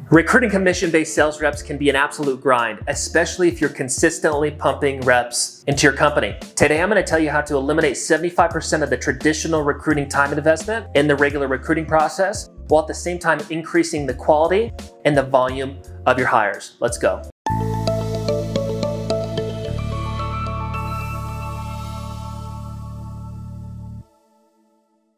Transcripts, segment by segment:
Recruiting commission-based sales reps can be an absolute grind, especially if you're consistently pumping reps into your company. Today, I'm going to tell you how to eliminate 75% of the traditional recruiting time and investment in the regular recruiting process, while at the same time increasing the quality and the volume of your hires. Let's go.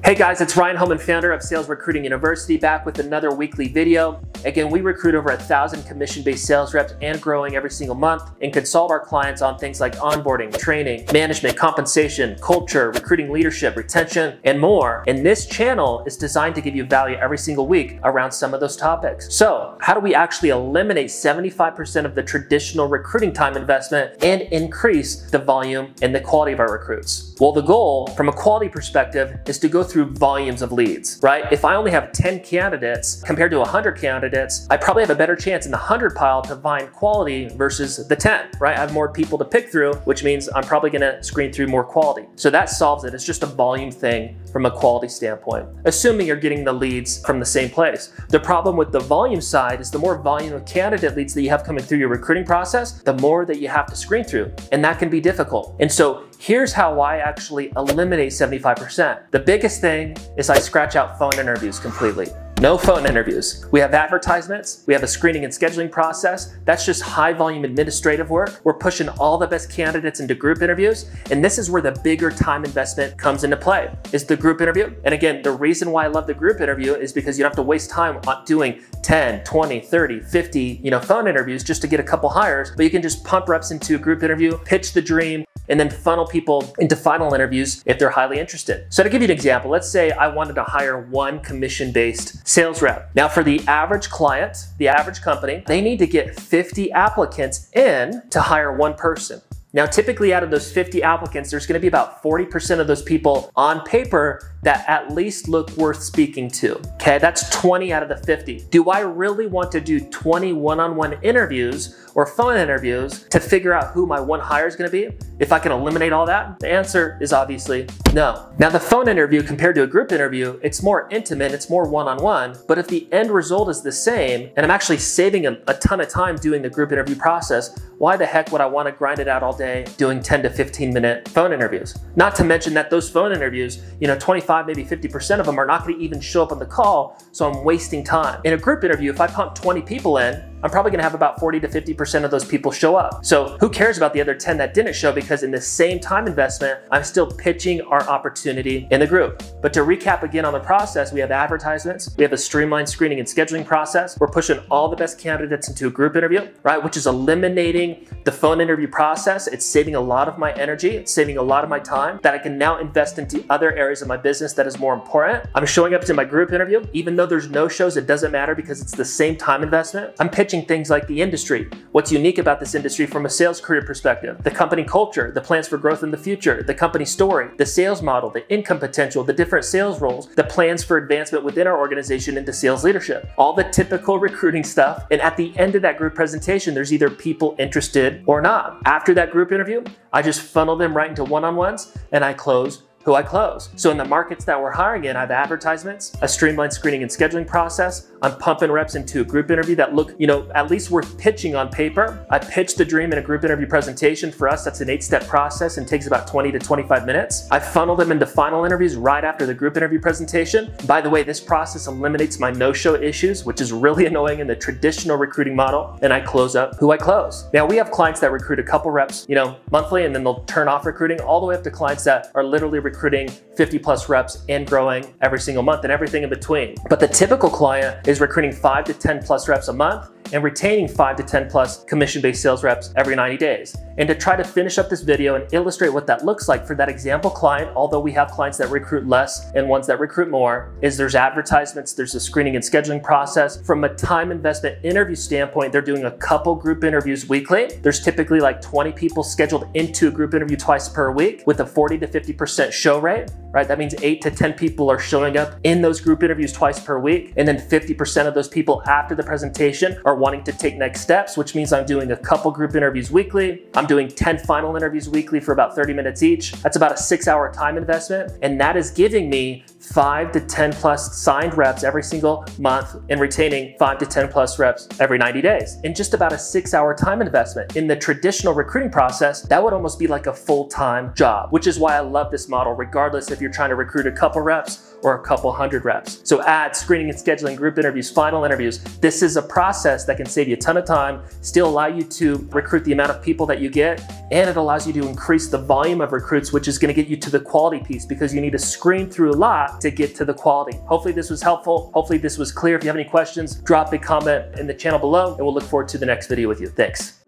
Hey guys, it's Ryan Holman, founder of Sales Recruiting University, back with another weekly video. Again, we recruit over 1,000 commission-based sales reps and growing every single month, and consult our clients on things like onboarding, training, management, compensation, culture, recruiting leadership, retention, and more. And this channel is designed to give you value every single week around some of those topics. So how do we actually eliminate 75% of the traditional recruiting time investment and increase the volume and the quality of our recruits? Well, the goal from a quality perspective is to go through volumes of leads, right? If I only have 10 candidates compared to 100 candidates, I probably have a better chance in the 100 pile to find quality versus the 10, right? I have more people to pick through, which means I'm probably gonna screen through more quality. So that solves it. It's just a volume thing from a quality standpoint, assuming you're getting the leads from the same place. The problem with the volume side is the more volume of candidate leads that you have coming through your recruiting process, the more that you have to screen through, and that can be difficult. And so here's how I actually eliminate 75%. The biggest thing is I scratch out phone interviews completely. No phone interviews. We have advertisements, we have a screening and scheduling process. That's just high volume administrative work. We're pushing all the best candidates into group interviews, and this is where the bigger time investment comes into play, is the group interview. And again, the reason why I love the group interview is because you don't have to waste time on doing 10, 20, 30, 50, phone interviews just to get a couple hires, but you can just pump reps into a group interview, pitch the dream, and then funnel people into final interviews if they're highly interested. So to give you an example, let's say I wanted to hire one commission-based sales rep. Now for the average client, the average company, they need to get 50 applicants in to hire one person. Now, typically out of those 50 applicants, there's gonna be about 40% of those people on paper that at least look worth speaking to, okay? That's 20 out of the 50. Do I really want to do 20 one-on-one interviews or phone interviews to figure out who my one hire is gonna be? If I can eliminate all that, the answer is obviously no. Now, the phone interview compared to a group interview, it's more intimate, it's more one-on-one, but if the end result is the same, and I'm actually saving a ton of time doing the group interview process, why the heck would I wanna grind it out all day doing 10 to 15 minute phone interviews? Not to mention that those phone interviews, 25, maybe 50% of them are not gonna even show up on the call, so I'm wasting time. In a group interview, if I pump 20 people in, I'm probably gonna have about 40 to 50% of those people show up. So who cares about the other 10 that didn't show, because in the same time investment, I'm still pitching our opportunity in the group. But to recap again on the process, we have advertisements, we have a streamlined screening and scheduling process. We're pushing all the best candidates into a group interview, right? Which is eliminating the phone interview process. It's saving a lot of my energy, it's saving a lot of my time that I can now invest into other areas of my business that is more important. I'm showing up to my group interview, even though there's no shows, it doesn't matter because it's the same time investment. I'm pitching things like the industry, what's unique about this industry from a sales career perspective, the company culture, the plans for growth in the future, the company story, the sales model, the income potential, the different sales roles, the plans for advancement within our organization into sales leadership, all the typical recruiting stuff. And at the end of that group presentation, there's either people interested or not. After that group interview, I just funnel them right into one-on-ones and I close who I close. So in the markets that we're hiring in, I have advertisements, a streamlined screening and scheduling process. I'm pumping reps into a group interview that look, at least worth pitching on paper. I pitch the dream in a group interview presentation. For us, that's an 8-step process and takes about 20 to 25 minutes. I funnel them into final interviews right after the group interview presentation. By the way, this process eliminates my no-show issues, which is really annoying in the traditional recruiting model, and I close up who I close. Now, we have clients that recruit a couple reps, monthly, and then they'll turn off recruiting, all the way up to clients that are literally recruiting 50 plus reps and growing every single month and everything in between. But the typical client is recruiting 5 to 10 plus reps a month and retaining 5 to 10 plus commission-based sales reps every 90 days. And to try to finish up this video and illustrate what that looks like for that example client, although we have clients that recruit less and ones that recruit more, is there's advertisements, there's a screening and scheduling process. From a time investment interview standpoint, they're doing a couple group interviews weekly. There's typically like 20 people scheduled into a group interview twice per week with a 40 to 50% show rate, right? That means 8 to 10 people are showing up in those group interviews twice per week. And then 50% of those people after the presentation are wanting to take next steps, which means I'm doing a couple group interviews weekly. I'm doing 10 final interviews weekly for about 30 minutes each. That's about a 6-hour time investment. And that is giving me 5 to 10 plus signed reps every single month and retaining 5 to 10 plus reps every 90 days in just about a 6-hour time investment. In the traditional recruiting process, that would almost be like a full-time job, which is why I love this model, regardless if you're trying to recruit a couple reps or a couple hundred reps. So ads, screening and scheduling, group interviews, final interviews. This is a process that can save you a ton of time, still allow you to recruit the amount of people that you get, and it allows you to increase the volume of recruits, which is gonna get you to the quality piece because you need to screen through a lot to get to the quality. Hopefully this was helpful. Hopefully this was clear. If you have any questions, drop a comment in the channel below and we'll look forward to the next video with you. Thanks.